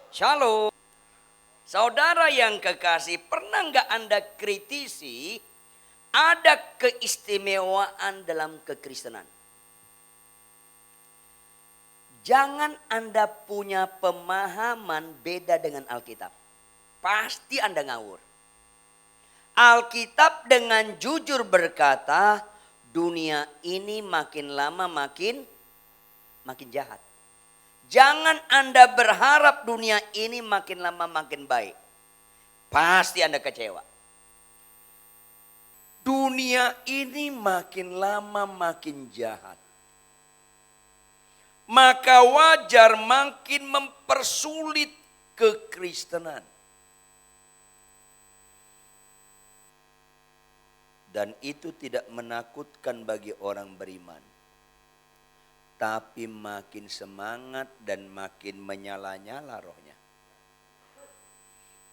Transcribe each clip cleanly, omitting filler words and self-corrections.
Shalom. Saudara yang kekasih, pernah nggak Anda kritisi ada keistimewaan dalam kekristenan? Jangan Anda punya pemahaman beda dengan Alkitab. Pasti Anda ngawur. Alkitab dengan jujur berkata, dunia ini makin lama makin jahat. Jangan Anda berharap dunia ini makin lama makin baik. Pasti Anda kecewa. Dunia ini makin lama makin jahat. Maka wajar makin mempersulit kekristenan. Dan itu tidak menakutkan bagi orang beriman. Tapi makin semangat dan makin menyala-nyala rohnya.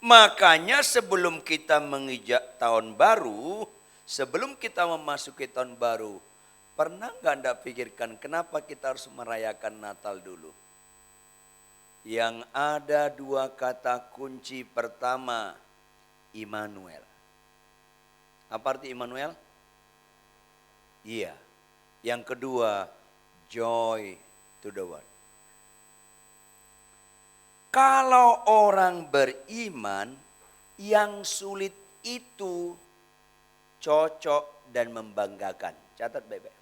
Makanya sebelum kita menginjak tahun baru, sebelum kita memasuki tahun baru, pernah nggak Anda pikirkan kenapa kita harus merayakan Natal dulu? Yang ada dua kata kunci. Pertama, Immanuel. Apa arti Immanuel? Iya. Yang kedua, joy to the world. Kalau orang beriman, yang sulit itu cocok dan membanggakan. Catat baik-baik.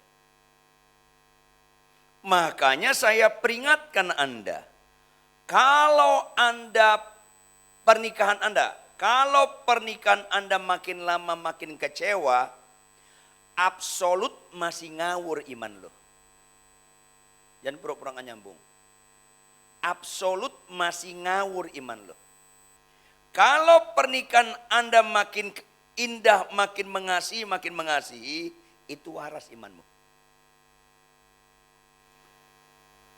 Makanya saya peringatkan Anda. Kalau pernikahan Anda makin lama makin kecewa, absolut masih ngawur iman lo. Jangan pura-pura nggak nyambung. Absolut masih ngawur iman lo. Kalau pernikahan Anda makin indah, makin mengasihi, itu waras imanmu.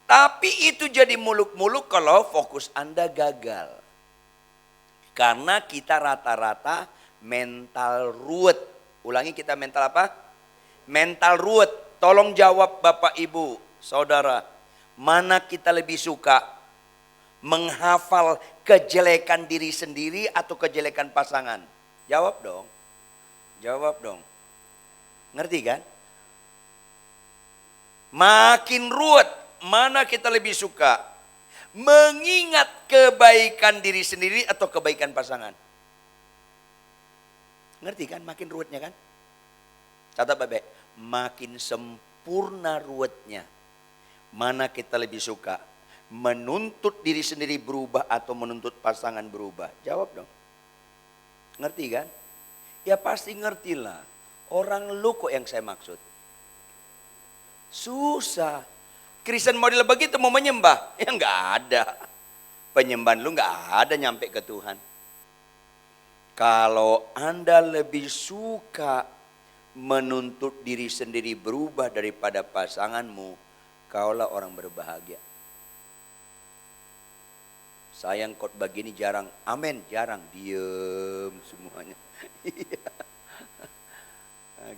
Tapi itu jadi muluk-muluk kalau fokus Anda gagal. Karena kita rata-rata mental ruwet. Ulangi, kita mental apa? Mental ruwet. Tolong jawab Bapak Ibu, Saudara. Mana kita lebih suka menghafal kejelekan diri sendiri atau kejelekan pasangan? Jawab dong. Jawab dong. Ngerti kan? Makin ruwet, mana kita lebih suka mengingat kebaikan diri sendiri atau kebaikan pasangan? Ngerti kan? Makin ruwetnya kan? Catat baik-baik. Makin sempurna ruwetnya. Mana kita lebih suka menuntut diri sendiri berubah atau menuntut pasangan berubah? Jawab dong. Ngerti kan? Ya pasti ngertilah. Orang lu kok yang saya maksud. Susah. Kristen model begitu mau menyembah. Ya enggak ada. Penyembahan lu enggak ada nyampe ke Tuhan. Kalau Anda lebih suka menuntut diri sendiri berubah daripada pasanganmu, kaulah orang berbahagia. Sayang khotbah gini jarang, amin, jarang, diem semuanya.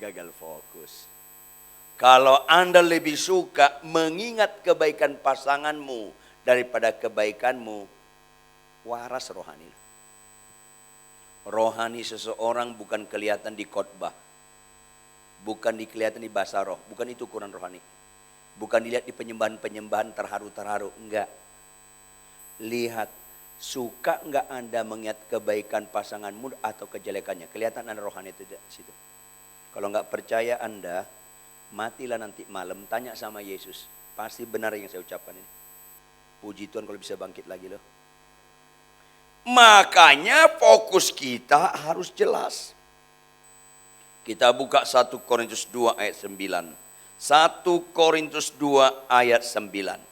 Gagal fokus. Kalau Anda lebih suka mengingat kebaikan pasanganmu daripada kebaikanmu, waras rohani. Rohani seseorang bukan kelihatan di khotbah, bukan kelihatan di bahasa roh, bukan itu ukuran rohani. Bukan dilihat di penyembahan-penyembahan terharu-terharu, enggak. Lihat, suka enggak Anda mengingat kebaikan pasanganmu atau kejelekannya? Kelihatan Anda rohani itu di situ. Kalau enggak percaya Anda, matilah nanti malam, tanya sama Yesus. Pasti benar yang saya ucapkan ini. Puji Tuhan kalau bisa bangkit lagi loh. Makanya fokus kita harus jelas. Kita buka 1 Korintus 2 ayat 9. 1 Korintus 2 ayat 9.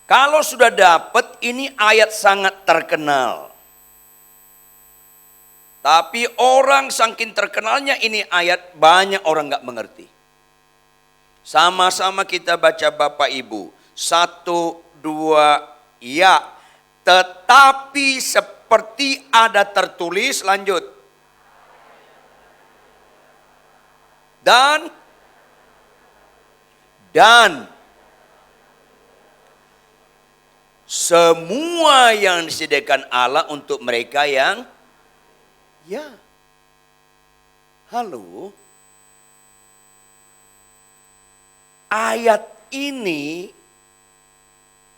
Kalau sudah dapat, ini ayat sangat terkenal. Tapi orang saking terkenalnya ini ayat, banyak orang gak mengerti. Sama-sama kita baca Bapak Ibu. 1, 2, ya. Tetapi seperti ada tertulis, lanjut. Dan semua yang disediakan Allah untuk mereka yang ya. Halo. Ayat ini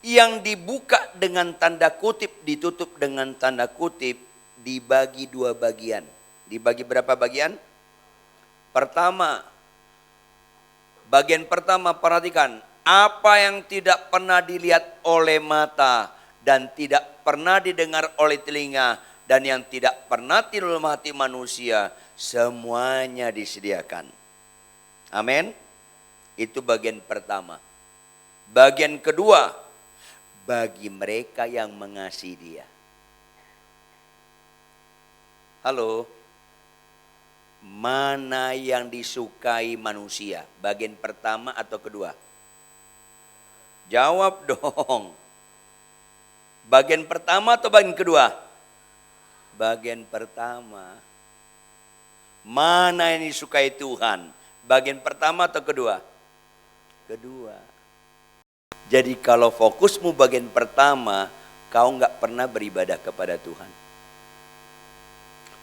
yang dibuka dengan tanda kutip, ditutup dengan tanda kutip, dibagi dua bagian. Dibagi berapa bagian? Pertama, bagian pertama perhatikan. Apa yang tidak pernah dilihat oleh mata dan tidak pernah didengar oleh telinga dan yang tidak pernah timbul dalam hati manusia, semuanya disediakan. Amin. Itu bagian pertama. Bagian kedua, bagi mereka yang mengasihi Dia. Halo. Mana yang disukai manusia? Bagian pertama atau kedua? Jawab dong. Bagian pertama atau bagian kedua? Bagian pertama. Mana yang disukai Tuhan? Bagian pertama atau kedua? Kedua. Jadi kalau fokusmu bagian pertama, kau nggak pernah beribadah kepada Tuhan.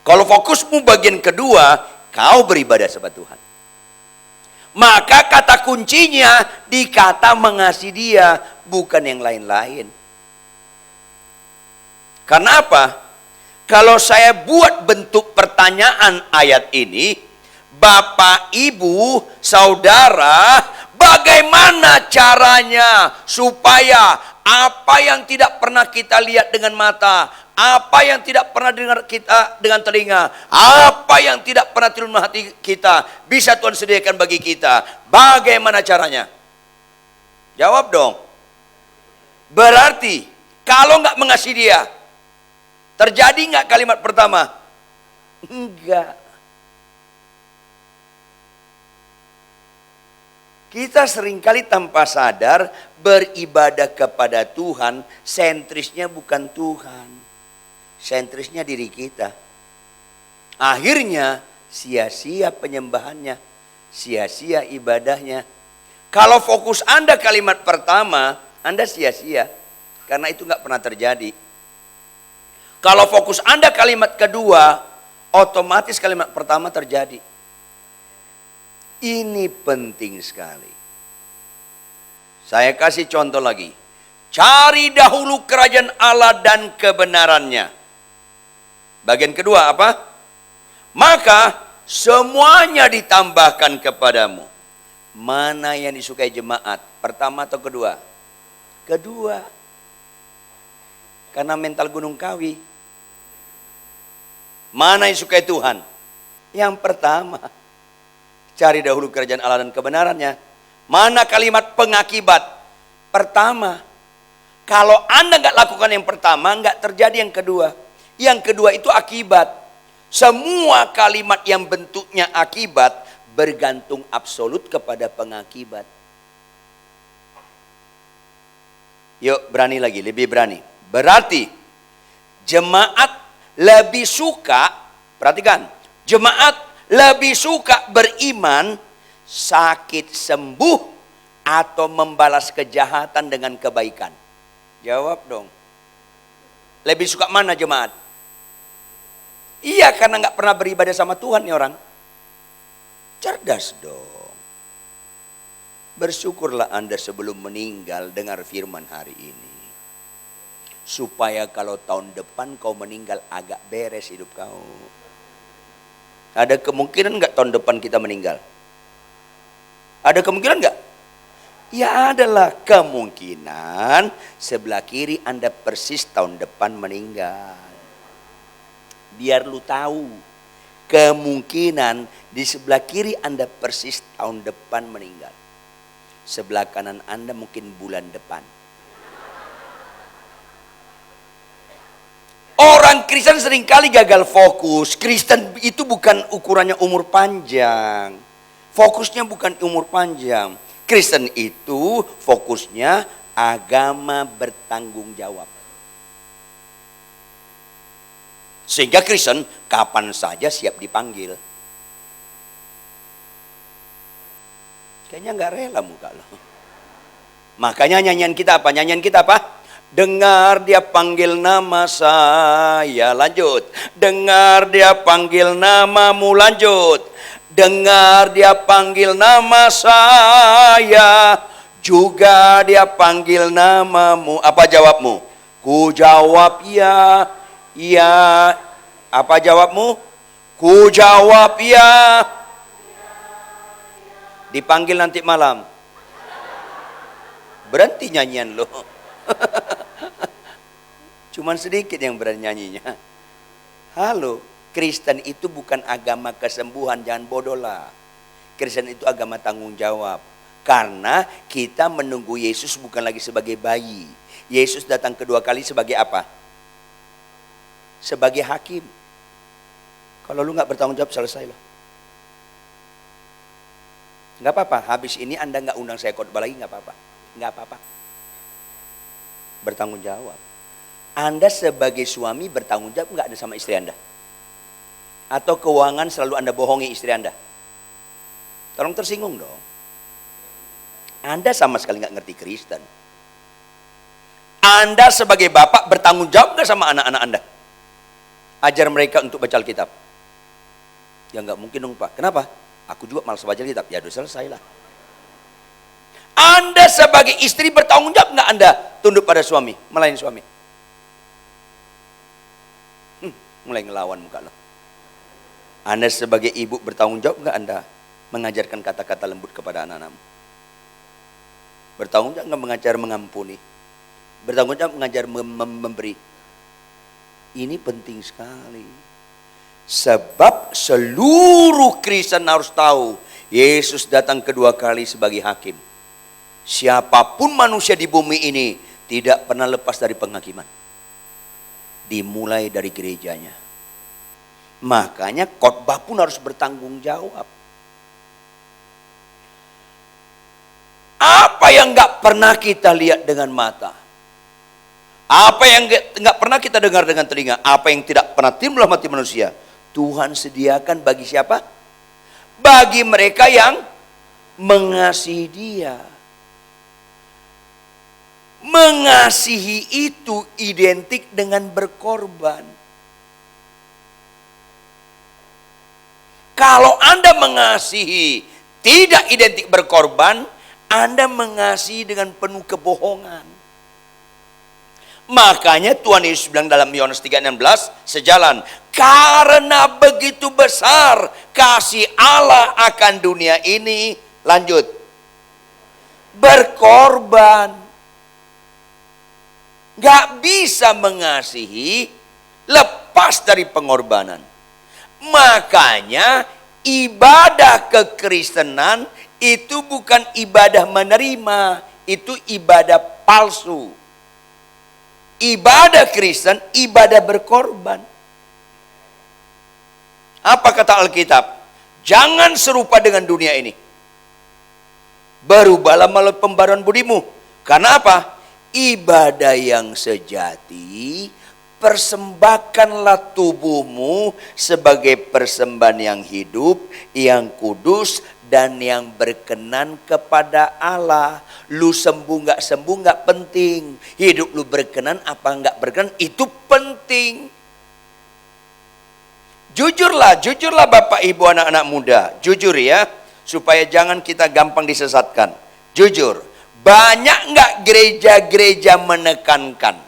Kalau fokusmu bagian kedua, kau beribadah sama Tuhan. Maka kata kuncinya di kata mengasihi Dia, bukan yang lain-lain. Karena apa? Kalau saya buat bentuk pertanyaan ayat ini, Bapak, Ibu, Saudara, bagaimana caranya supaya apa yang tidak pernah kita lihat dengan mata, apa yang tidak pernah dengar kita dengan telinga, apa yang tidak pernah timbul hati kita, bisa Tuhan sediakan bagi kita. Bagaimana caranya? Jawab dong. Berarti kalau nggak mengasihi Dia, terjadi nggak kalimat pertama? Enggak. Kita seringkali tanpa sadar beribadah kepada Tuhan, sentrisnya bukan Tuhan. Sentrisnya diri kita. Akhirnya sia-sia penyembahannya, sia-sia ibadahnya. Kalau fokus Anda kalimat pertama, Anda sia-sia. Karena itu nggak pernah terjadi. Kalau fokus Anda kalimat kedua, otomatis kalimat pertama terjadi. Ini penting sekali. Saya kasih contoh lagi. Cari dahulu kerajaan Allah dan kebenarannya. Bagian kedua apa? Maka semuanya ditambahkan kepadamu. Mana yang disukai jemaat? Pertama atau kedua? Kedua. Karena mental Gunung Kawi. Mana yang disukai Tuhan? Yang pertama. Cari dahulu kerajaan Allah dan kebenarannya. Mana kalimat pengakibat? Pertama. Kalau Anda nggak lakukan yang pertama, nggak terjadi yang kedua. Yang kedua itu akibat. Semua kalimat yang bentuknya akibat bergantung absolut kepada pengakibat. Yuk berani lagi, lebih berani. Berarti jemaat lebih suka, perhatikan, jemaat lebih suka beriman sakit sembuh atau membalas kejahatan dengan kebaikan? Jawab dong. Lebih suka mana jemaat? Iya, karena nggak pernah beribadah sama Tuhan nih orang. Cerdas dong. Bersyukurlah Anda sebelum meninggal dengar firman hari ini. Supaya kalau tahun depan kau meninggal agak beres hidup kau. Ada kemungkinan nggak tahun depan kita meninggal? Ada kemungkinan nggak? Ya adalah kemungkinan sebelah kiri Anda persis tahun depan meninggal. Biar lu tahu, kemungkinan di sebelah kiri Anda persis tahun depan meninggal. Sebelah kanan Anda mungkin bulan depan. Orang Kristen seringkali gagal fokus. Kristen itu bukan ukurannya umur panjang. Fokusnya bukan umur panjang. Kristen itu fokusnya agama bertanggung jawab. Sehingga Kristen kapan saja siap dipanggil. Kayaknya nggak rela muka lo. Makanya nyanyian kita apa? Nyanyian kita apa? Dengar dia panggil nama saya, lanjut. Dengar dia panggil namamu, lanjut. Dengar dia panggil nama saya, juga dia panggil namamu. Apa jawabmu? Ku jawab ya, ya. Apa jawabmu? Ku jawab ya. Dipanggil nanti malam. Berhenti nyanyian lo. Cuman sedikit yang berani nyanyinya. Halo, Kristen itu bukan agama kesembuhan, jangan bodoh lah. Kristen itu agama tanggung jawab. Karena kita menunggu Yesus bukan lagi sebagai bayi. Yesus datang kedua kali sebagai apa? Sebagai hakim. Kalau lu nggak bertanggung jawab, selesai loh. Nggak apa-apa, habis ini Anda nggak undang saya khotbah lagi, nggak apa-apa. Nggak apa-apa. Bertanggung jawab. Anda sebagai suami bertanggung jawab nggak ada sama istri Anda? Atau keuangan selalu Anda bohongi istri Anda? Tolong tersinggung dong. Anda sama sekali nggak ngerti Kristen. Anda sebagai bapak bertanggung jawab nggak sama anak-anak Anda? Ajar mereka untuk baca Alkitab. Ya nggak mungkin dong Pak. Kenapa? Aku juga malas baca Alkitab. Ya udah selesai lah. Anda sebagai istri bertanggung jawab nggak Anda tunduk pada suami, melayani suami? Mulai ngelawan muka lo. Anda sebagai ibu bertanggung jawab nggak Anda mengajarkan kata-kata lembut kepada anak-anakmu? Bertanggung jawab nggak mengajar mengampuni? Bertanggung jawab mengajar memberi? Ini penting sekali. Sebab seluruh Kristen harus tahu Yesus datang kedua kali sebagai hakim. Siapapun manusia di bumi ini tidak pernah lepas dari penghakiman. Dimulai dari gerejanya. Makanya khotbah pun harus bertanggung jawab. Apa yang gak pernah kita lihat dengan mata? Apa yang gak pernah kita dengar dengan telinga? Apa yang tidak pernah timbul dalam hati manusia? Tuhan sediakan bagi siapa? Bagi mereka yang mengasihi Dia. Mengasihi itu identik dengan berkorban. Kalau Anda mengasihi tidak identik berkorban, Anda mengasihi dengan penuh kebohongan. Makanya Tuhan Yesus bilang dalam Yohanes 3:16, sejalan. Karena begitu besar kasih Allah akan dunia ini, lanjut, berkorban. Gak bisa mengasihi lepas dari pengorbanan. Makanya ibadah kekristenan itu bukan ibadah menerima, itu ibadah palsu. Ibadah Kristen, ibadah berkorban. Apa kata Alkitab? Jangan serupa dengan dunia ini. Berubahlah melalui pembaruan budimu. Karena apa? Ibadah yang sejati, persembahkanlah tubuhmu sebagai persembahan yang hidup, yang kudus, dan yang berkenan kepada Allah. Lu sembuh nggak penting. Hidup lu berkenan apa nggak berkenan itu penting. Jujurlah Bapak Ibu anak-anak muda. Jujur ya, supaya jangan kita gampang disesatkan. Jujur. Banyak nggak gereja-gereja menekankan?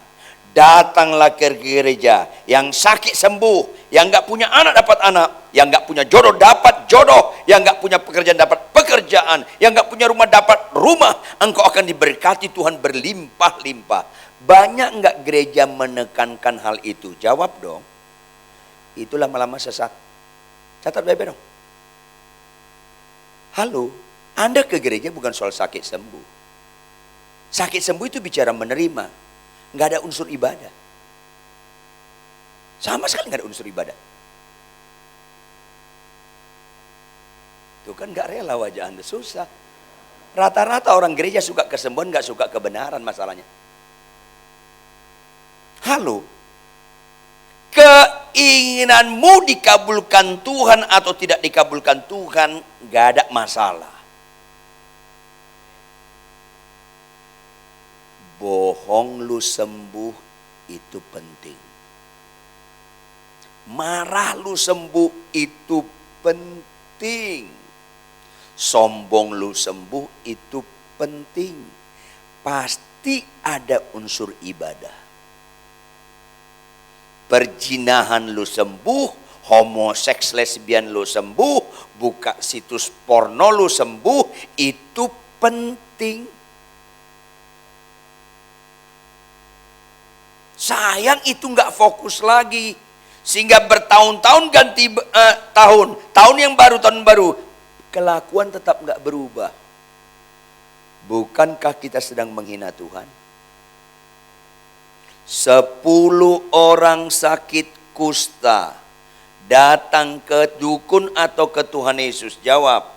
Datanglah ke gereja, yang sakit sembuh, yang nggak punya anak dapat anak, yang nggak punya jodoh dapat jodoh, yang nggak punya pekerjaan dapat pekerjaan, yang nggak punya rumah dapat rumah. Engkau akan diberkati Tuhan berlimpah-limpah. Banyak nggak gereja menekankan hal itu? Jawab dong. Itu lama-lama sesat. Catat baik-baik dong. Halo, Anda ke gereja bukan soal sakit sembuh. Sakit sembuh itu bicara menerima. Nggak ada unsur ibadah. Sama sekali nggak ada unsur ibadah. Itu kan nggak rela wajah Anda, susah. Rata-rata orang gereja suka kesembuhan, nggak suka kebenaran masalahnya. Halo, keinginanmu dikabulkan Tuhan atau tidak dikabulkan Tuhan, nggak ada masalah. bohong lu sembuh itu penting. Marah lu sembuh itu penting. Sombong lu sembuh itu penting. Pasti ada unsur ibadah. Perzinahan lu sembuh, homoseks lesbian lu sembuh, buka situs porno lu sembuh, itu penting. Sayang itu nggak fokus lagi, sehingga bertahun-tahun ganti tahun yang baru, tahun baru, kelakuan tetap nggak berubah. Bukankah kita sedang menghina Tuhan? 10 orang sakit kusta datang ke dukun atau ke Tuhan Yesus. Jawab,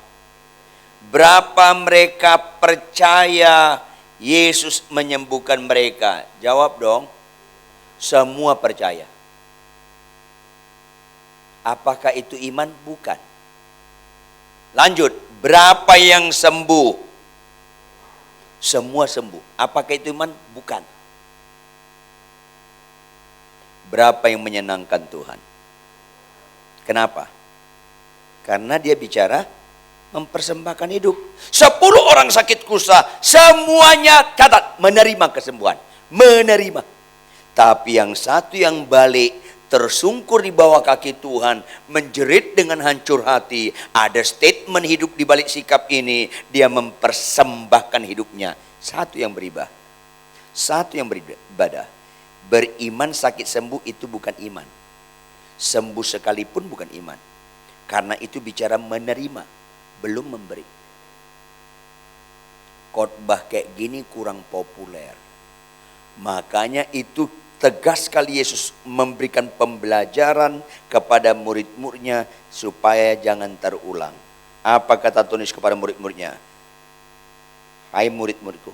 berapa mereka percaya Yesus menyembuhkan mereka? Jawab dong. Semua percaya. Apakah itu iman? Bukan. Lanjut, berapa yang sembuh? Semua sembuh. Apakah itu iman? Bukan. Berapa yang menyenangkan Tuhan? Kenapa? Karena dia bicara mempersembahkan hidup. 10 orang sakit kusta, semuanya catat menerima kesembuhan. Menerima. Tapi yang satu yang balik, tersungkur di bawah kaki Tuhan, menjerit dengan hancur hati. Ada statement hidup di balik sikap ini. Dia mempersembahkan hidupnya. Satu yang beribadah. Satu yang beribadah. Beriman sakit sembuh itu bukan iman. Sembuh sekalipun bukan iman. Karena itu bicara menerima, belum memberi. Khotbah kayak gini kurang populer. Makanya itu tegas sekali Yesus memberikan pembelajaran kepada murid-muridnya supaya jangan terulang. Apa kata Tuhan Yesus kepada murid-muridnya? Hai murid-muridku,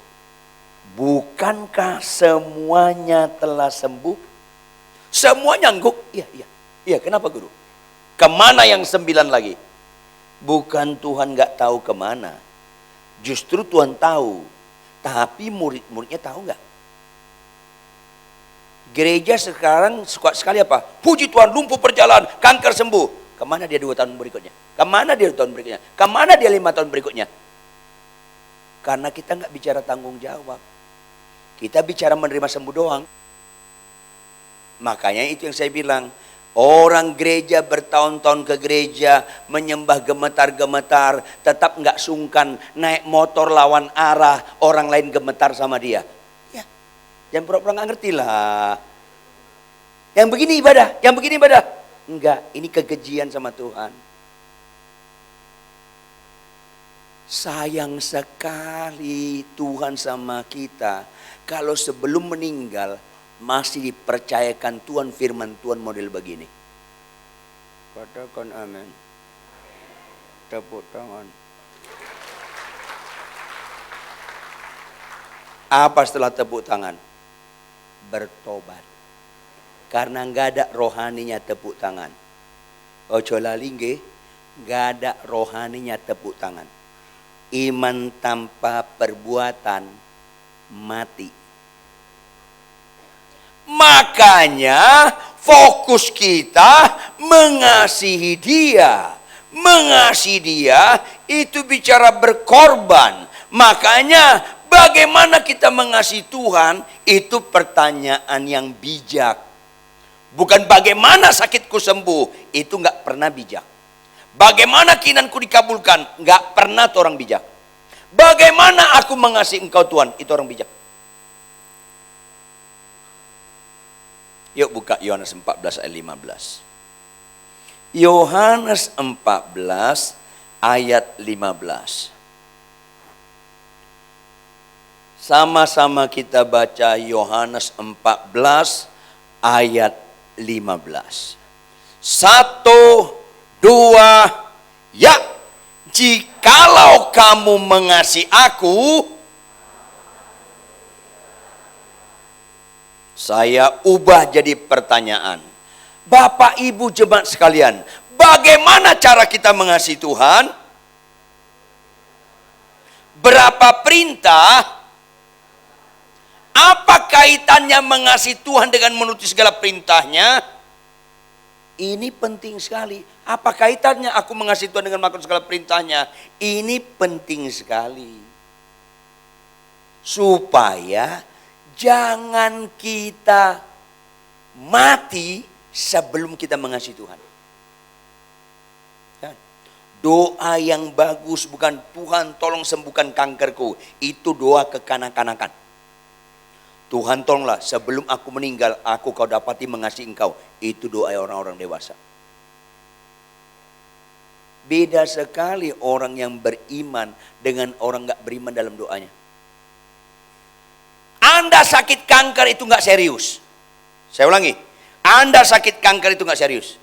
bukankah semuanya telah sembuh? Semuanya angguk? Iya, kenapa guru? Kemana yang 9 lagi? Bukan Tuhan gak tahu kemana. Justru Tuhan tahu. Tapi murid-muridnya tahu gak? Gereja sekarang suka sekali apa? Puji Tuhan, lumpuh berjalan, kanker sembuh. Kemana dia 2 tahun berikutnya? Kemana dia 2 tahun berikutnya? Kemana dia 5 tahun berikutnya? Karena kita nggak bicara tanggung jawab. Kita bicara menerima sembuh doang. Makanya itu yang saya bilang. Orang gereja bertahun-tahun ke gereja, menyembah gemetar-gemetar, tetap nggak sungkan naik motor lawan arah, orang lain gemetar sama dia. Ya, jangan pura-pura nggak ngerti lah. Yang begini ibadah, yang begini ibadah. Enggak, ini kekejian sama Tuhan. Sayang sekali Tuhan sama kita. Kalau sebelum meninggal masih dipercayakan Tuhan firman Tuhan model begini. Katakan amin. Tepuk tangan. Apa setelah tepuk tangan? Bertobat. Karena nggak ada rohaninya tepuk tangan. Ojo lali nggih, nggak ada rohaninya tepuk tangan. Iman tanpa perbuatan mati. Makanya fokus kita mengasihi dia. Mengasihi dia itu bicara berkorban. Makanya bagaimana kita mengasihi Tuhan itu pertanyaan yang bijak. Bukan bagaimana sakitku sembuh, itu nggak pernah bijak. Bagaimana keinginanku dikabulkan, nggak pernah tuh orang bijak. Bagaimana aku mengasihi engkau Tuhan, itu orang bijak. Yuk buka Yohanes 14 ayat 15. Yohanes 14 ayat 15. Sama-sama kita baca Yohanes 14 ayat 15. 1, 2, ya. Jikalau kamu mengasihi aku, saya ubah jadi pertanyaan. Bapak Ibu jemaat sekalian, bagaimana cara kita mengasihi Tuhan? Berapa perintah? Apa kaitannya mengasihi Tuhan dengan menuruti segala perintahnya? Ini penting sekali. Apa kaitannya aku mengasihi Tuhan dengan melakukan segala perintahnya? Ini penting sekali. Supaya jangan kita mati sebelum kita mengasihi Tuhan. Doa yang bagus bukan Tuhan tolong sembuhkan kankerku. Itu doa kekanak-kanakan. Tuhan tolonglah sebelum aku meninggal aku kau dapati mengasihi engkau. Itu doa orang-orang dewasa. Beda sekali orang yang beriman dengan orang gak beriman dalam doanya. Anda sakit kanker itu gak serius. Saya ulangi. Anda sakit kanker itu gak serius.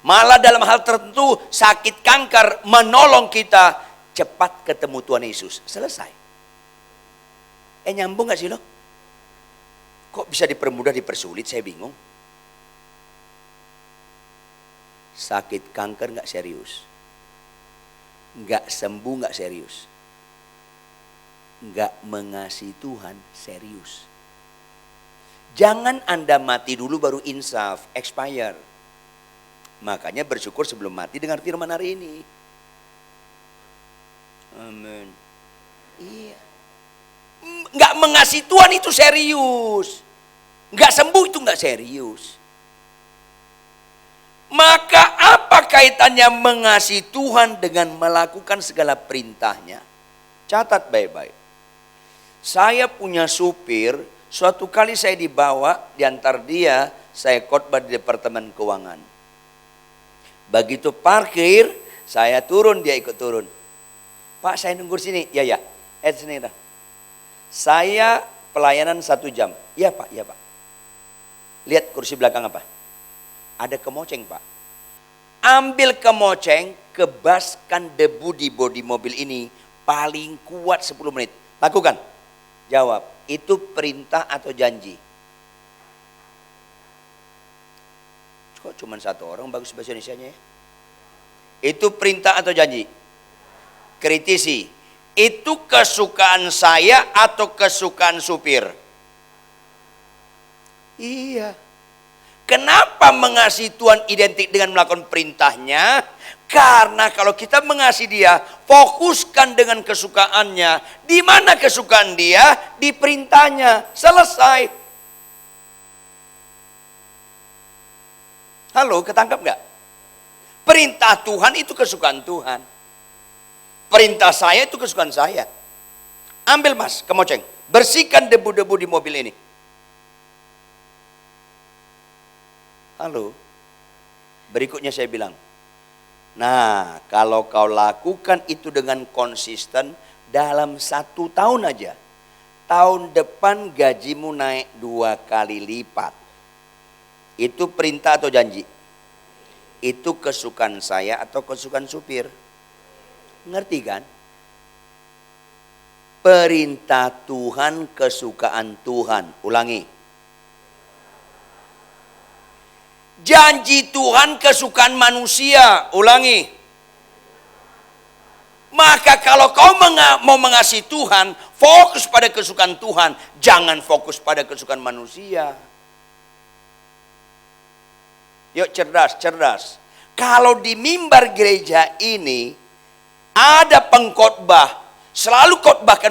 Malah dalam hal tertentu sakit kanker menolong kita cepat ketemu Tuhan Yesus. Selesai. Nyambung gak sih lo? Kok bisa dipermudah dipersulit, saya bingung. Sakit kanker gak serius. Gak sembuh gak serius. Gak mengasihi Tuhan serius. Jangan Anda mati dulu baru insaf, expire. Makanya bersyukur sebelum mati dengar firman hari ini. Amin. Iya. Nggak mengasihi Tuhan itu serius. Nggak sembuh itu nggak serius. Maka apa kaitannya mengasihi Tuhan dengan melakukan segala perintahnya? Catat baik-baik. Saya punya supir, suatu kali saya dibawa, diantar dia, saya khotbah di Departemen Keuangan. Begitu parkir, saya turun, dia ikut turun. Pak, saya nunggu sini. Ya, ya. Sini dah. Saya pelayanan 1 jam. Ya Pak, ya Pak. Lihat kursi belakang apa? Ada kemoceng Pak. Ambil kemoceng, kebaskan debu di bodi mobil ini. Paling kuat 10 menit. Lakukan. Jawab, itu perintah atau janji? Kok cuma 1 orang bagus bahasa Indonesianya ya? Itu perintah atau janji? Kritisi. Itu kesukaan saya atau kesukaan supir? Iya. Kenapa mengasihi Tuhan identik dengan melakukan perintahnya? Karena kalau kita mengasihi dia, fokuskan dengan kesukaannya. Di mana kesukaan dia? Di perintahnya. Selesai. Halo, ketangkap gak? Perintah Tuhan itu kesukaan Tuhan. Perintah saya itu kesukaan saya. Ambil mas, kemoceng. Bersihkan debu-debu di mobil ini. Halo. Berikutnya saya bilang. Nah, kalau kau lakukan itu dengan konsisten dalam 1 tahun aja. Tahun depan gajimu naik 2 kali lipat. Itu perintah atau janji? Itu kesukaan saya atau kesukaan supir? Ngerti kan? Perintah Tuhan, kesukaan Tuhan. Ulangi. Janji Tuhan, kesukaan manusia. Ulangi. Maka kalau kau mau mengasihi Tuhan, fokus pada kesukaan Tuhan. Jangan fokus pada kesukaan manusia. Yuk cerdas, cerdas. Kalau di mimbar gereja ini ada pengkhotbah, selalu khotbahkan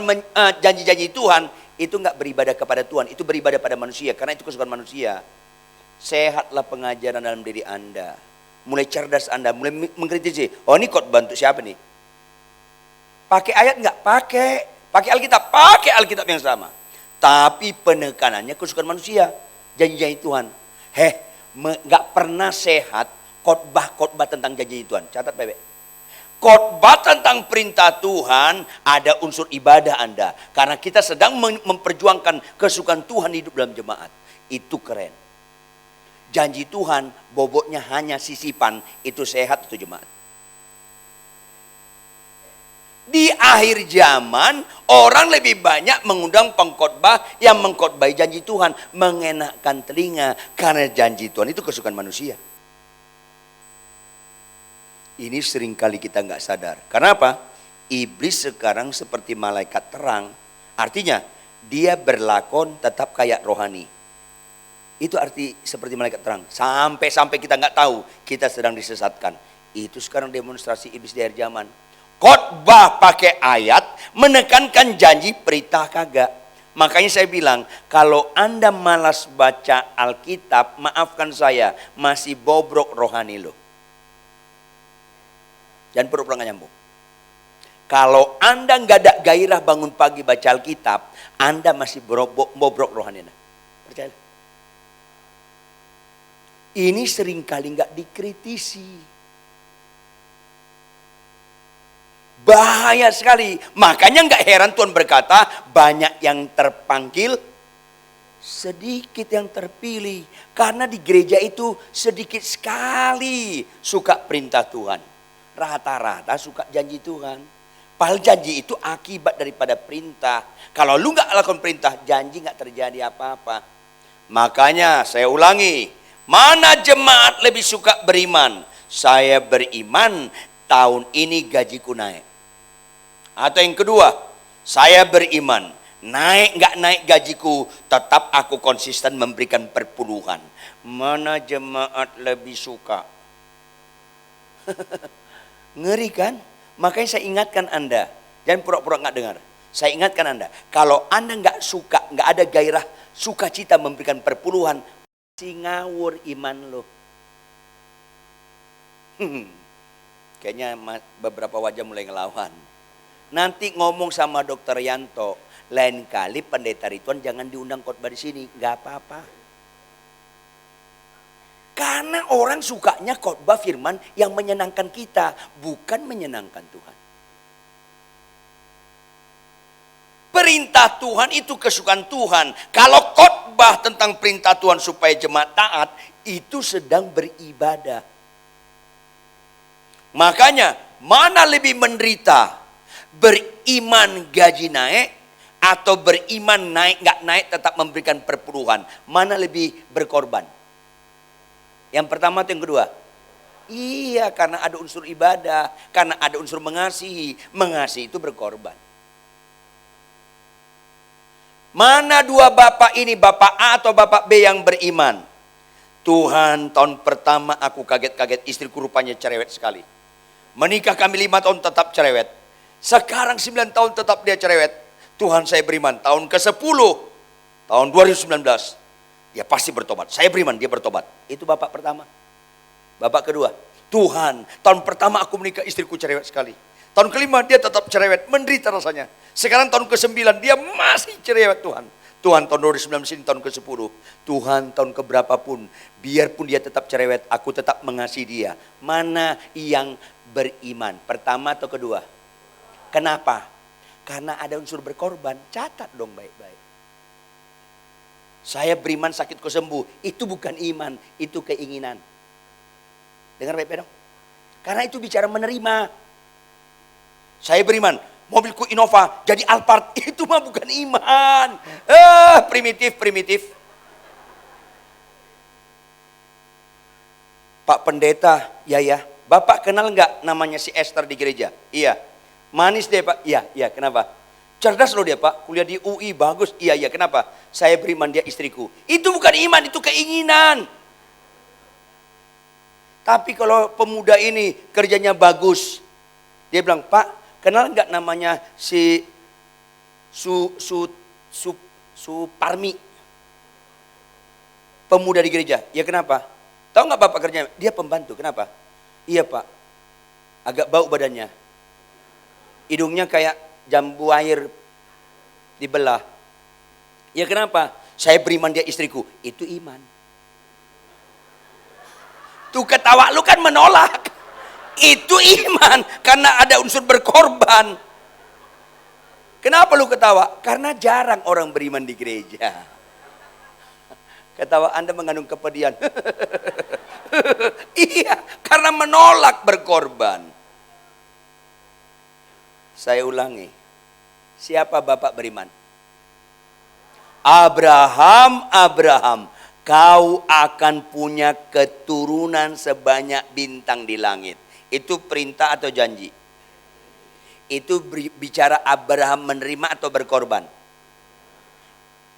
janji-janji Tuhan, itu enggak beribadah kepada Tuhan, itu beribadah pada manusia, karena itu kesukaan manusia. Sehatlah pengajaran dalam diri Anda. Mulai cerdas Anda, mulai mengkritisi. Oh, ini khotbah untuk siapa nih? Pakai ayat enggak? Pakai. Pakai Alkitab? Pakai Alkitab yang sama. Tapi penekanannya kesukaan manusia, janji-janji Tuhan. Nggak pernah sehat khotbah tentang janji Tuhan. Catat baik-baik. Khotbah tentang perintah Tuhan ada unsur ibadah Anda. Karena kita sedang memperjuangkan kesukaan Tuhan hidup dalam jemaat. Itu keren. Janji Tuhan bobotnya hanya sisipan. Itu sehat itu jemaat. Di akhir zaman orang lebih banyak mengundang pengkhotbah yang mengkhotbahi janji Tuhan, mengenakkan telinga karena janji Tuhan itu kesukaan manusia. Ini seringkali kita nggak sadar. Karena apa? Iblis sekarang seperti malaikat terang. Artinya Dia berlakon tetap kayak rohani. Itu arti seperti malaikat terang. Sampai kita nggak tahu kita sedang disesatkan. Itu sekarang demonstrasi iblis di akhir zaman. Khotbah pakai ayat, menekankan janji, perintah kagak. Makanya saya bilang, kalau Anda malas baca Alkitab, maafkan saya, masih bobrok rohani lo. Jangan pura-pura nggak nyambung. Kalau Anda nggak ada gairah bangun pagi baca Alkitab, Anda masih bobrok rohani Anda. Percaya? Ini seringkali nggak dikritisi. Bahaya sekali. Makanya nggak heran Tuhan berkata, banyak yang terpanggil, sedikit yang terpilih. Karena di gereja itu sedikit sekali suka perintah Tuhan. Rata-rata suka janji Tuhan. Padahal janji itu akibat daripada perintah. Kalau lu nggak lakukan perintah, janji nggak terjadi apa-apa. Makanya saya ulangi, mana jemaat lebih suka beriman? Saya beriman, tahun ini gajiku naik. Atau yang kedua, saya beriman, naik nggak naik gajiku, tetap aku konsisten memberikan perpuluhan. Mana jemaat lebih suka? Ngeri kan? Makanya saya ingatkan Anda, jangan pura-pura nggak dengar. Saya ingatkan Anda, kalau Anda nggak suka, nggak ada gairah, sukacita memberikan perpuluhan, masih ngawur iman lo. Kayaknya beberapa wajah mulai ngelawan. Nanti ngomong sama Dokter Yanto, lain kali pendeta Ridwan jangan diundang khotbah di sini, nggak apa-apa. Karena orang sukanya khotbah firman yang menyenangkan kita, bukan menyenangkan Tuhan. Perintah Tuhan itu kesukaan Tuhan. Kalau khotbah tentang perintah Tuhan supaya jemaat taat, itu sedang beribadah. Makanya, mana lebih menderita? Beriman gaji naik, atau beriman naik nggak naik tetap memberikan perpuluhan? Mana lebih berkorban? Yang pertama atau yang kedua? Iya, karena ada unsur ibadah, karena ada unsur mengasihi. Mengasihi itu berkorban. Mana dua bapak ini, bapak A atau bapak B yang beriman? Tuhan, tahun pertama aku kaget-kaget, istriku rupanya cerewet sekali. Menikah kami 5 tahun tetap cerewet. Sekarang 9 tahun tetap dia cerewet. Tuhan, saya beriman. Tahun ke-10, tahun 2019. Dia pasti bertobat. Saya beriman, dia bertobat. Itu bapak pertama. Bapak kedua, Tuhan, tahun pertama aku menikah istriku cerewet sekali. Tahun kelima dia tetap cerewet, menderita rasanya. Sekarang tahun ke-9 dia masih cerewet Tuhan. Tuhan, tahun 2019 ini tahun ke-10. Tuhan, tahun keberapapun, biarpun dia tetap cerewet, aku tetap mengasihi dia. Mana yang beriman? Pertama atau kedua? Kenapa? Karena ada unsur berkorban. Catat dong baik-baik. Saya beriman sakitku sembuh. Itu bukan iman, itu keinginan. Dengar baik-baik dong. Karena itu bicara menerima. Saya beriman, mobilku Innova jadi Alphard. Itu mah bukan iman. Primitif. Pak Pendeta, ya. Bapak kenal nggak namanya si Esther di gereja? Iya. Manis deh Pak. Iya. Kenapa? Cerdas loh dia Pak, kuliah di UI bagus. Iya, kenapa? Saya beriman dia istriku. Itu bukan iman, itu keinginan. Tapi kalau pemuda ini kerjanya bagus, dia bilang, Pak, kenal nggak namanya si Suparmi? Pemuda di gereja. Ya kenapa? Tahu nggak Bapak kerjanya? Dia pembantu, kenapa? Iya Pak, agak bau badannya. Hidungnya kayak jambu air dibelah. Ya kenapa? Saya beriman dia istriku. Itu iman. Tuh ketawa lu kan menolak. Itu iman. Karena ada unsur berkorban. Kenapa lu ketawa? Karena jarang orang beriman di gereja. Ketawa Anda mengandung kepedihan. Iya, karena menolak berkorban. Saya ulangi. Siapa bapak beriman? Abraham, kau akan punya keturunan sebanyak bintang di langit. Itu perintah atau janji? Itu bicara Abraham menerima atau berkorban?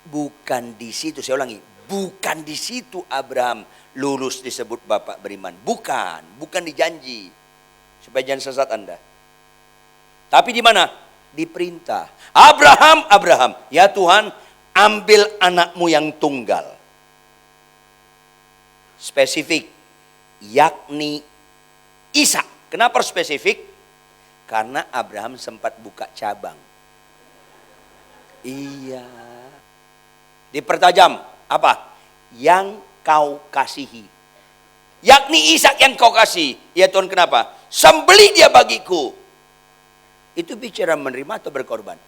Bukan di situ, saya ulangi. Bukan di situ Abraham lulus disebut bapak beriman. Bukan dijanji. Supaya jangan sesat Anda. Tapi di mana? Diperintah. Abraham, ya Tuhan, ambil anakmu yang tunggal. Spesifik, yakni Ishak. Kenapa spesifik? Karena Abraham sempat buka cabang. Iya. Dipertajam, apa? Yang kau kasihi. Yakni Ishak yang kau kasih. Ya Tuhan, kenapa? Sembelih dia bagiku. Itu bicara menerima atau berkorban?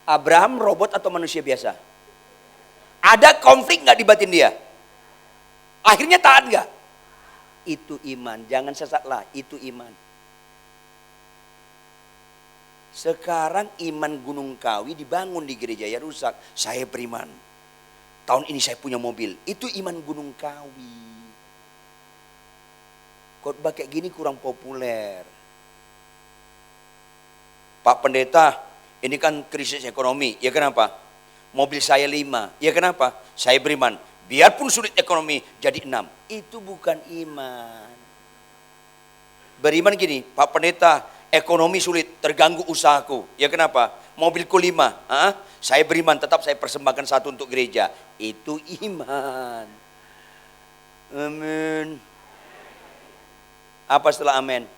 Abraham robot atau manusia biasa? Ada konflik nggak di batin dia? Akhirnya taat nggak? Itu iman. Jangan sesatlah, itu iman. Sekarang iman Gunung Kawi dibangun di gereja ya rusak. Saya beriman. Tahun ini saya punya mobil. Itu iman Gunung Kawi. Khotbah kayak gini kurang populer. Pak Pendeta, ini kan krisis ekonomi. Ya kenapa? Mobil saya 5. Ya kenapa? Saya beriman. Biarpun sulit ekonomi jadi 6. Itu bukan iman. Beriman gini, Pak Pendeta, ekonomi sulit, terganggu usahaku. Ya kenapa? Mobilku 5. Saya beriman, tetap saya persembahkan 1 untuk gereja. Itu iman. Amin. Apa setelah amin?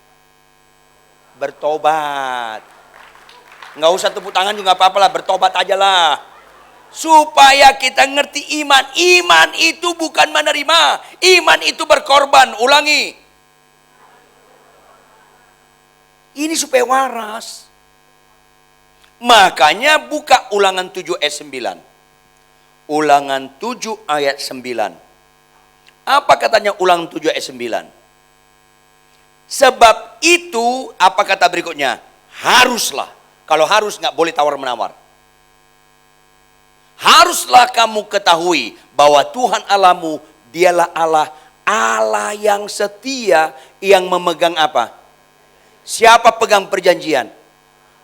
Bertobat. Nggak usah tepuk tangan juga apa-apa lah, bertobat aja lah. Supaya kita ngerti iman. Iman itu bukan menerima. Iman itu berkorban. Ulangi. Ini supaya waras. Makanya buka Ulangan 7 ayat 9. Ulangan 7 ayat 9. Apa katanya Ulangan 7 ayat 9? Sebab itu, apa kata berikutnya? Haruslah. Kalau harus nggak boleh tawar-menawar. Haruslah kamu ketahui bahwa Tuhan Allahmu, dialah Allah, Allah yang setia, yang memegang apa? Siapa pegang perjanjian?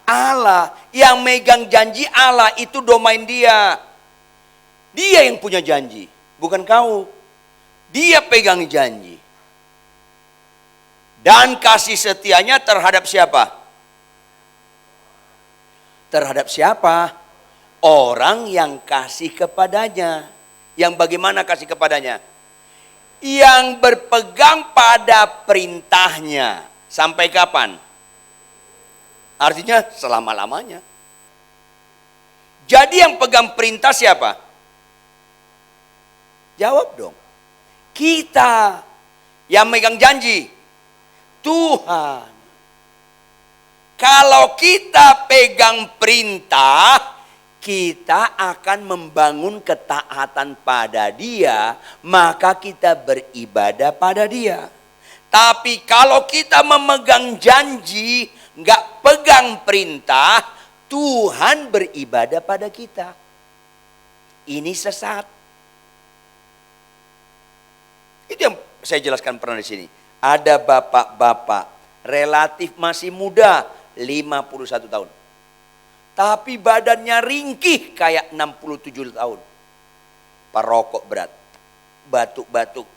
Allah. Yang megang janji Allah, itu domain dia. Dia yang punya janji, bukan kau. Dia pegang janji. Dan kasih setianya terhadap siapa? Terhadap siapa? Orang yang kasih kepadanya. Yang bagaimana kasih kepadanya? Yang berpegang pada perintahnya. Sampai kapan? Artinya selama-lamanya. Jadi yang pegang perintah siapa? Jawab dong. Kita. Yang megang janji, Tuhan. Kalau kita pegang perintah, kita akan membangun ketaatan pada Dia, maka kita beribadah pada Dia. Tapi kalau kita memegang janji, nggak pegang perintah, Tuhan beribadah pada kita. Ini sesat. Itu yang saya jelaskan pernah di sini. Ada bapak-bapak relatif masih muda, 51 tahun. Tapi badannya ringkih kayak 67 tahun. Perokok berat. Batuk-batuk.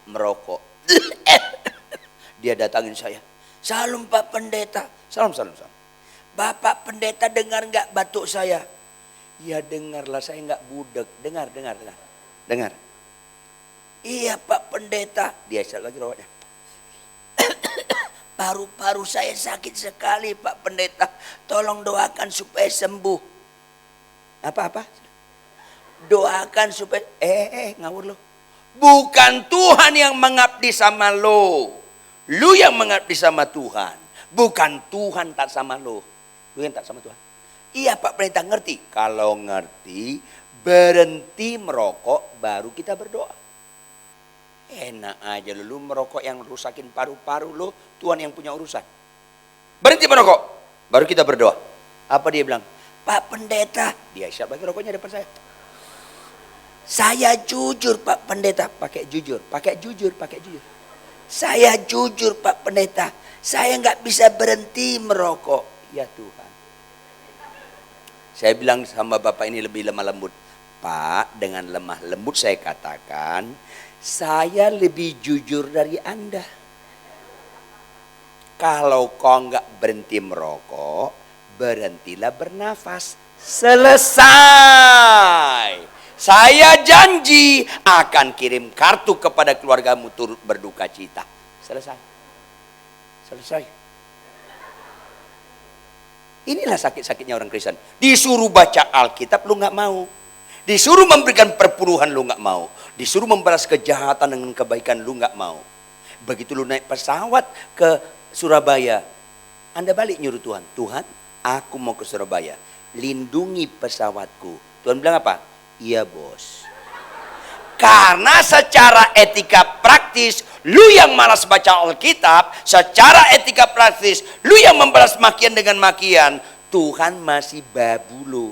Merokok. Dia datangin saya. Salam Pak Pendeta. Salam. Bapak Pendeta dengar nggak batuk saya? Ya dengarlah, saya nggak budek. Dengar. Iya Pak Pendeta. Dia isap lagi rokoknya. Paru-paru saya sakit sekali Pak Pendeta. Tolong doakan supaya sembuh. Apa? Doakan supaya... ngawur lo. Bukan Tuhan yang mengabdi sama lo. Lu yang mengabdi sama Tuhan. Bukan Tuhan tak sama lo. Lu yang tak sama Tuhan. Iya Pak Pendeta ngerti. Kalau ngerti, berhenti merokok baru kita berdoa. Enak aja lu merokok yang rusakin paru-paru lu, Tuhan yang punya urusan. Berhenti merokok, baru kita berdoa. Apa dia bilang? Pak Pendeta, dia isap lagi rokoknya depan saya. Saya jujur Pak Pendeta, pakai jujur. Saya jujur Pak Pendeta, saya nggak bisa berhenti merokok. Ya Tuhan. Saya bilang sama bapak ini lebih lemah lembut. Pak, dengan lemah lembut saya katakan, saya lebih jujur dari Anda. Kalau kau nggak berhenti merokok, berhentilah bernafas. Selesai. Saya janji akan kirim kartu kepada keluargamu turut berduka cita. Selesai. Selesai. Inilah sakit-sakitnya orang Kristen. Disuruh baca Alkitab, lu nggak mau. Disuruh memberikan perpuluhan, lu nggak mau. Disuruh membalas kejahatan dengan kebaikan, lu nggak mau. Begitu lu naik pesawat ke Surabaya, Anda balik nyuruh Tuhan. Tuhan, aku mau ke Surabaya. Lindungi pesawatku. Tuhan bilang apa? Iya bos. Karena secara etika praktis, lu yang malas baca Alkitab, secara etika praktis, lu yang membalas makian dengan makian, Tuhan masih babu lu.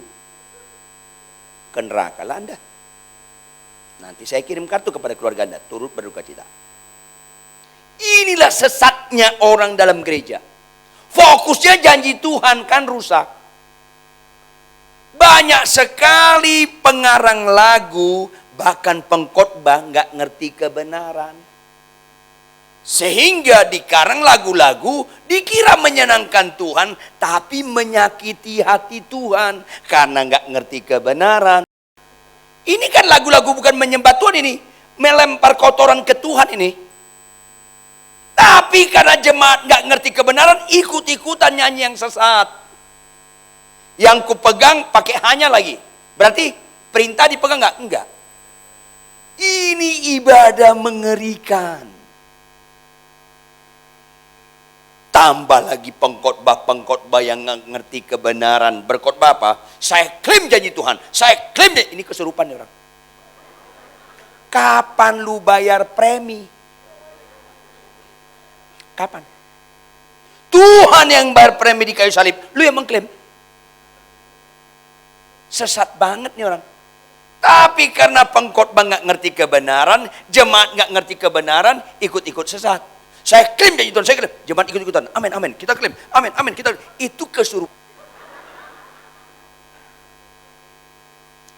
Ke neraka lah Anda. Nanti saya kirim kartu kepada keluarga Anda, turut berduka cita. Inilah sesatnya orang dalam gereja. Fokusnya janji Tuhan kan rusak. Banyak sekali pengarang lagu, bahkan pengkhotbah nggak ngerti kebenaran. Sehingga dikarang lagu-lagu dikira menyenangkan Tuhan, tapi menyakiti hati Tuhan karena nggak ngerti kebenaran. Ini kan lagu-lagu bukan menyembah Tuhan ini, melempar kotoran ke Tuhan ini. Tapi karena jemaat nggak ngerti kebenaran, ikut-ikutan nyanyi yang sesat. Yang kupegang pakai hanya lagi. Berarti perintah dipegang nggak? Enggak. Ini ibadah mengerikan. Tambah lagi pengkhotbah yang nggak ngerti kebenaran. Berkhotbah apa? Saya klaim janji Tuhan. Saya klaim ini kesurupan orang. Kapan lu bayar premi? Kapan? Tuhan yang bayar premi di kayu salib. Lu yang mengklaim. Sesat banget nih orang. Tapi karena pengkhotbah nggak ngerti kebenaran, jemaat nggak ngerti kebenaran, ikut-ikut sesat. Saya klaim dari Tuhan, saya klaim. Jemaat ikut-ikutan. Amin, amin. Kita klaim. Amin, amin. Kita. Itu kesurupan.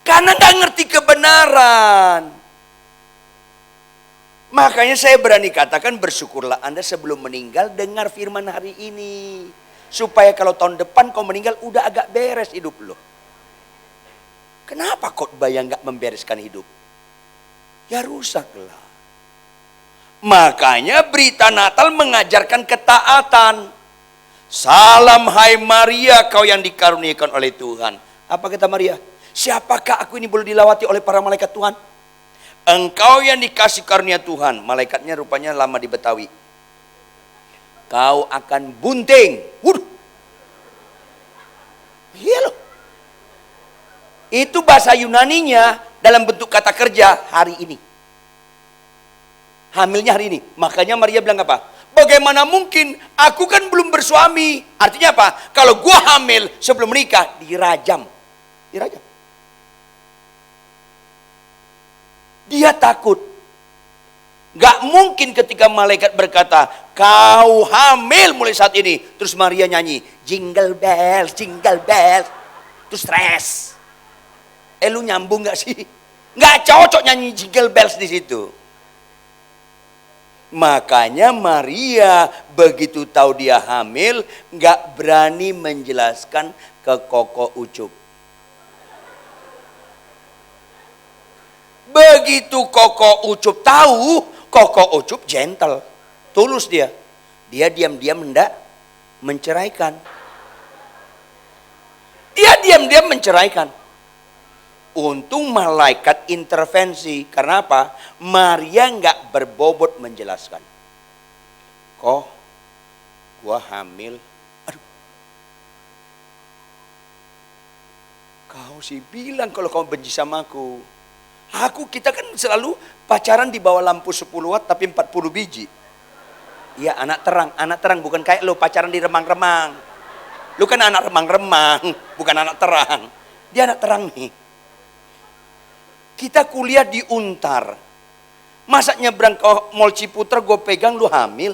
Karena nggak ngerti kebenaran. Makanya saya berani katakan, bersyukurlah Anda sebelum meninggal dengar firman hari ini. Supaya kalau tahun depan kau meninggal udah agak beres hidup lo. Kenapa khotbah yang gak membereskan hidup? Ya rusaklah. Makanya berita Natal mengajarkan ketaatan. Salam hai Maria, kau yang dikaruniakan oleh Tuhan. Apa kata Maria? Siapakah aku ini boleh dilawati oleh para malaikat Tuhan? Engkau yang dikasih karunia Tuhan. Malaikatnya rupanya lama di Betawi. Kau akan bunting. Waduh. Iya loh. Itu bahasa Yunaninya dalam bentuk kata kerja hari ini. Hamilnya hari ini. Makanya Maria bilang apa? Bagaimana mungkin? Aku kan belum bersuami. Artinya apa? Kalau gua hamil sebelum menikah, dirajam. Dirajam. Dia takut. Gak mungkin ketika malaikat berkata, kau hamil mulai saat ini. Terus Maria nyanyi, jingle bells, jingle bells. Terus stres. Lu nyambung gak sih? Gak cocok nyanyi jingle bells di situ. Makanya Maria begitu tahu dia hamil, gak berani menjelaskan ke Koko Ucup. Begitu Koko Ucup tahu, Koko Ucup gentle, tulus dia. Dia diam-diam hendak menceraikan. Dia diam-diam menceraikan. Untung malaikat intervensi. Karena apa? Maria nggak berbobot menjelaskan. Kok gua hamil? Aduh. Kau sih bilang kalau kau benci sama aku. Kita kan selalu pacaran di bawah lampu 10 watt tapi 40 biji. Iya, anak terang bukan kayak lo pacaran di remang-remang. Lu kan anak remang-remang, bukan anak terang. Dia anak terang nih. Kita kuliah di Untar. Masa nyebrang ke Mall Ciputra gue pegang lu hamil?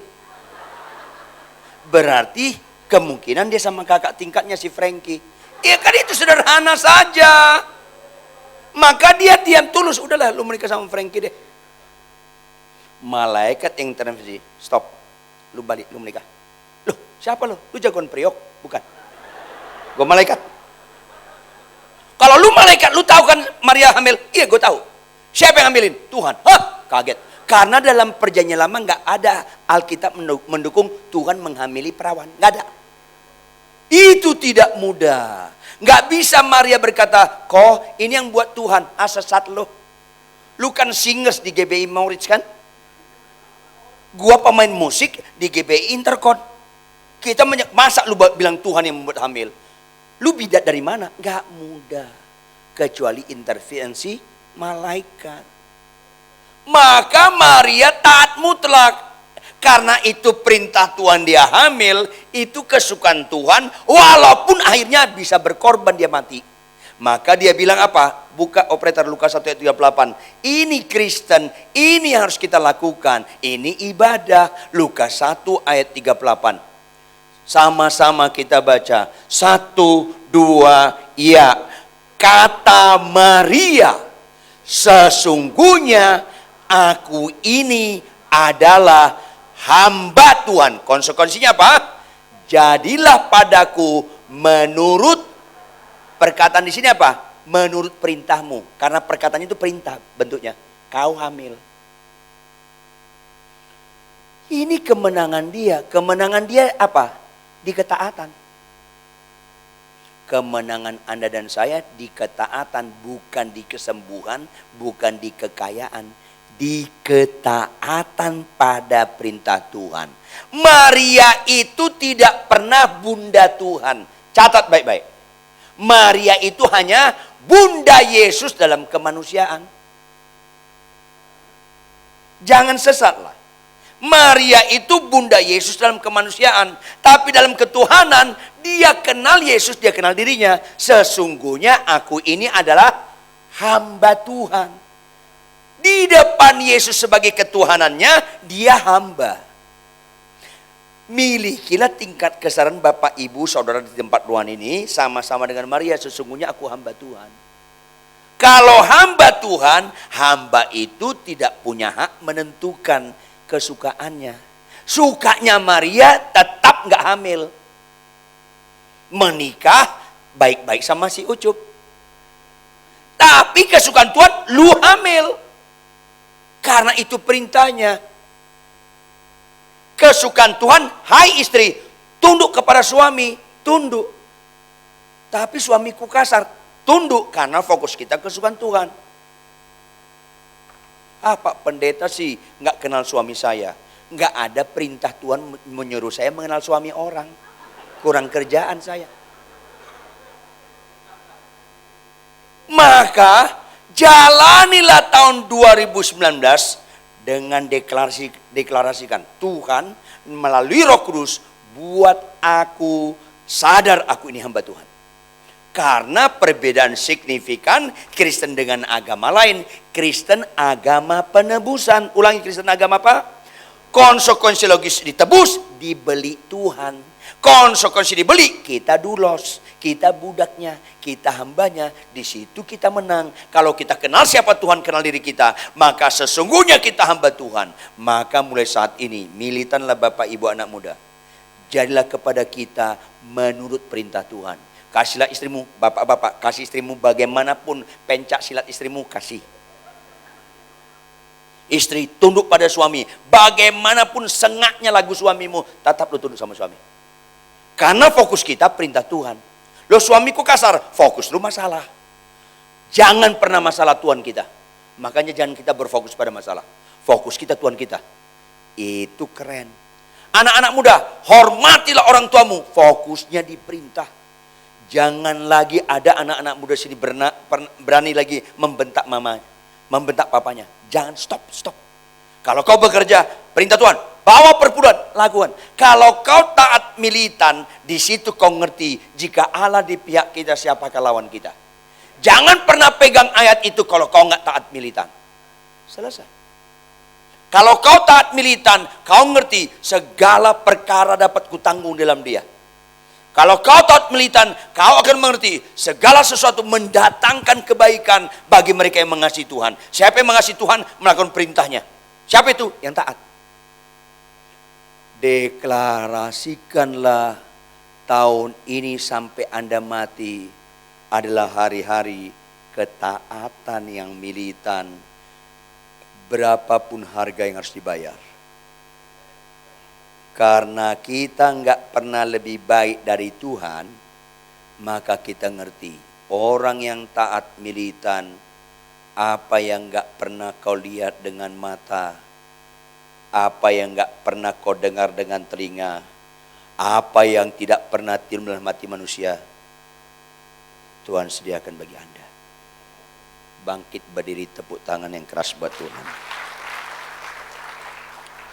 Berarti kemungkinan dia sama kakak tingkatnya si Frankie. Ya kan itu sederhana saja. Maka dia diam tulus. Udahlah lu menikah sama Frankie deh. Malaikat yang intervensi. Stop. Lu balik, lu menikah. Loh siapa lu? Lu jagoan priok? Bukan. Gue malaikat. Kalau lu malaikat, lu tahu kan Maria hamil? Iya gue tahu. Siapa yang hamilin? Tuhan. Hah? Kaget. Karena dalam perjanjian lama nggak ada Alkitab mendukung Tuhan menghamili perawan. Nggak ada. Itu tidak mudah. Nggak bisa Maria berkata, kok ini yang buat Tuhan, sesat lo. Lu kan singers di GBI Maurits kan? Gua pemain musik di GBI Intercon. Kita masa lu bilang Tuhan yang membuat hamil? Lu bidat dari mana? Nggak mudah. Kecuali intervensi malaikat. Maka Maria taat mutlak. Karena itu perintah Tuhan dia hamil, itu kesukaan Tuhan, walaupun akhirnya bisa berkorban dia mati. Maka dia bilang apa? Buka operator Lukas 1 ayat 38. Ini Kristen, ini yang harus kita lakukan. Ini ibadah. Lukas 1 ayat 38. Sama-sama kita baca. 1, 2, ya. Kata Maria, sesungguhnya aku ini adalah hamba Tuhan. Konsekuensinya apa? Jadilah padaku menurut perkataan di sini apa? Menurut perintahmu. Karena perkataan itu perintah bentuknya. Kau hamil. Ini kemenangan dia. Kemenangan dia apa? Di ketaatan. Kemenangan Anda dan saya di ketaatan, bukan di kesembuhan, bukan di kekayaan. Di ketaatan pada perintah Tuhan. Maria itu tidak pernah bunda Tuhan. Catat baik-baik. Maria itu hanya bunda Yesus dalam kemanusiaan. Jangan sesatlah. Maria itu bunda Yesus dalam kemanusiaan. Tapi dalam ketuhanan, dia kenal Yesus, dia kenal dirinya. Sesungguhnya aku ini adalah hamba Tuhan. Di depan Yesus sebagai ketuhanannya, dia hamba. Milikilah tingkat kesadaran Bapak Ibu Saudara di tempat ruangan ini sama-sama dengan Maria. Sesungguhnya aku hamba Tuhan. Kalau hamba Tuhan, hamba itu tidak punya hak menentukan kesukaannya. Sukanya Maria tetap nggak hamil. Menikah baik-baik sama si Ucup. Tapi kesukaan Tuhan, lu hamil. Karena itu perintahnya. Kesukaan Tuhan, hai istri, tunduk kepada suami, tunduk. Tapi suamiku kasar, tunduk karena fokus kita kesukaan Tuhan. Pak pendeta sih nggak kenal suami saya. Nggak ada perintah Tuhan menyuruh saya mengenal suami orang. Kurang kerjaan saya. Maka jalanilah tahun 2019 dengan deklarasikan Tuhan melalui Roh Kudus buat aku sadar aku ini hamba Tuhan. Karena perbedaan signifikan Kristen dengan agama lain. Kristen agama penebusan. Ulangi, Kristen agama apa? Konsekuensi logis ditebus, dibeli Tuhan. Konsekuensi dibeli, kita dulos, kita budaknya, kita hambanya. Di situ kita menang. Kalau kita kenal siapa Tuhan, kenal diri kita, maka sesungguhnya kita hamba Tuhan. Maka mulai saat ini, militanlah Bapak Ibu anak muda. Jadilah kepada kita menurut perintah Tuhan. Kasihlah istrimu, bapak-bapak, kasih istrimu bagaimanapun pencak silat istrimu, kasih. Istri tunduk pada suami, bagaimanapun sengaknya lagu suamimu, tetap lu tunduk sama suami. Karena fokus kita perintah Tuhan. Loh suamiku kasar, fokus lu masalah. Jangan pernah masalah Tuhan kita. Makanya jangan kita berfokus pada masalah. Fokus kita Tuhan kita. Itu keren. Anak-anak muda, hormatilah orang tuamu. Fokusnya di perintah. Jangan lagi ada anak-anak muda sini berani lagi membentak mamanya, membentak papanya. Jangan, stop. Kalau kau bekerja, perintah Tuhan, bawa perpuluhan, lakukan. Kalau kau taat militan, di situ kau ngerti jika Allah di pihak kita, siapakah lawan kita. Jangan pernah pegang ayat itu kalau kau nggak taat militan. Selesai. Kalau kau taat militan, kau ngerti segala perkara dapat kutanggung dalam dia. Kalau kau taat militan, kau akan mengerti segala sesuatu mendatangkan kebaikan bagi mereka yang mengasihi Tuhan. Siapa yang mengasihi Tuhan melakukan perintahnya. Siapa itu? Yang taat. Deklarasikanlah tahun ini sampai Anda mati adalah hari-hari ketaatan yang militan. Berapapun harga yang harus dibayar. Karena kita nggak pernah lebih baik dari Tuhan, maka kita ngerti orang yang taat militan, apa yang nggak pernah kau lihat dengan mata, apa yang nggak pernah kau dengar dengan telinga, apa yang tidak pernah timbul dalam hati manusia, Tuhan sediakan bagi Anda. Bangkit berdiri, tepuk tangan yang keras buat Tuhan.